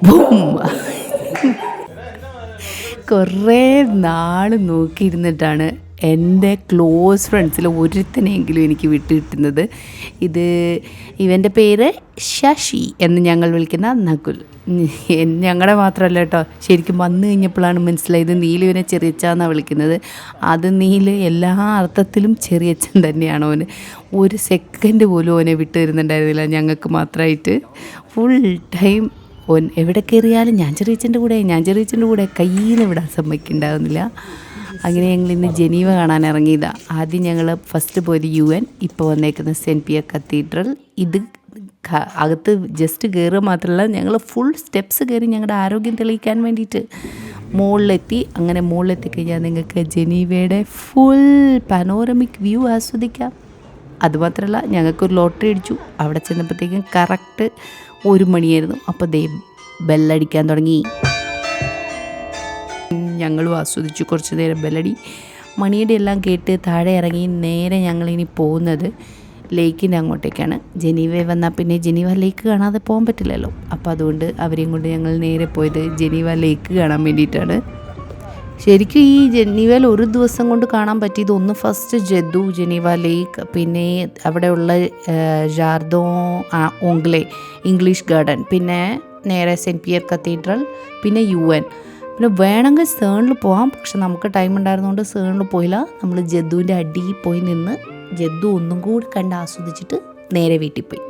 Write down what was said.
Boom. കുറേ നാൾ നോക്കിയിരുന്നിട്ടാണ് എൻ്റെ ക്ലോസ് ഫ്രണ്ട്സിൽ ഒരുത്തനെങ്കിലും എനിക്ക് വിട്ട് കിട്ടുന്നത്. ഇവൻ്റെ പേര് ശശി എന്ന് ഞങ്ങൾ വിളിക്കുന്ന നകുൽ. ഞങ്ങളുടെ മാത്രമല്ല കേട്ടോ, ശരിക്കും വന്നു കഴിഞ്ഞപ്പോഴാണ് മനസ്സിലായത് നീലുവിനെ ചെറിയച്ചാന്നാണ് വിളിക്കുന്നത്. അത് നീല് എല്ലാ അർത്ഥത്തിലും ചെറിയച്ചൻ തന്നെയാണ് ഓന്. ഒരു സെക്കൻഡ് പോലും ഓനെ വിട്ട് തരുന്നുണ്ടായിരുന്നില്ല ഞങ്ങൾക്ക് മാത്രമായിട്ട്. ഫുൾ ടൈം ഓൻ എവിടെ കയറിയാലും ഞാൻ ചെറിയച്ചൻ്റെ കൂടെ കയ്യിൽ നിന്ന് വിടാൻ സമ്മതിക്കുന്നുണ്ടാകുന്നില്ല. അങ്ങനെ ഞങ്ങൾ ഇന്ന് ജനീവ കാണാൻ ഇറങ്ങിയതാണ്. ആദ്യം ഞങ്ങൾ ഫസ്റ്റ് പോയത് UN, ഇപ്പോൾ വന്നേക്കുന്ന സെൻറ്റ് പിയർ കത്തീഡ്രൽ. ഇത് അകത്ത് ജസ്റ്റ് കയറുക മാത്രമല്ല, ഞങ്ങൾ ഫുൾ സ്റ്റെപ്സ് കയറി ഞങ്ങളുടെ ആരോഗ്യം തെളിയിക്കാൻ വേണ്ടിയിട്ട് മുകളിലെത്തി. അങ്ങനെ മുകളിലെത്തിക്കഴിഞ്ഞാൽ നിങ്ങൾക്ക് ജനീവയുടെ ഫുൾ പനോരമിക് വ്യൂ ആസ്വദിക്കാം. അതുമാത്രമല്ല, ഞങ്ങൾക്കൊരു ലോട്ടറി അടിച്ചു. അവിടെ ചെന്നപ്പോഴത്തേക്കും കറക്റ്റ് 1 മണിയായിരുന്നു. അപ്പോൾ ബെല്ലടിക്കാൻ തുടങ്ങി. ഞങ്ങളും ആസ്വദിച്ചു കുറച്ച് നേരം ബെല്ലടി. മണിയുടെ എല്ലാം കേട്ട് താഴെ ഇറങ്ങി നേരെ ഞങ്ങളിനി പോകുന്നത് ലേക്കിൻ്റെ അങ്ങോട്ടേക്കാണ്. ജനീവയിൽ വന്നാൽ പിന്നെ ജനീവ ലേക്ക് കാണാതെ പോകാൻ പറ്റില്ലല്ലോ. അപ്പോൾ അതുകൊണ്ട് അവരെയും കൊണ്ട് ഞങ്ങൾ നേരെ പോയത് ജനീവ ലേക്ക് കാണാൻ വേണ്ടിയിട്ടാണ്. ശരിക്കും ഈ ജനീവയിൽ ഒരു ദിവസം കൊണ്ട് കാണാൻ പറ്റിയത് ഒന്ന് ഫസ്റ്റ് ജനീവ ലേക്ക്, പിന്നെ അവിടെയുള്ള ജാർദോ ഓംഗ്ലേ ഇംഗ്ലീഷ് ഗാർഡൻ, പിന്നെ നേരെ സെൻറ്റ് പിയർ കത്തീഡ്രൽ, പിന്നെ UN. പിന്നെ വേണമെങ്കിൽ സേണിൽ പോകാം, പക്ഷെ നമുക്ക് ടൈം ഉണ്ടായിരുന്നതുകൊണ്ട് സേണിൽ പോയില്ല. നമ്മൾ ജദ്ദുവിൻ്റെ അടിയിൽ പോയി നിന്ന് ജദ്ദു ഒന്നും കൂടി കണ്ട് ആസ്വദിച്ചിട്ട് നേരെ വീട്ടിൽ പോയി.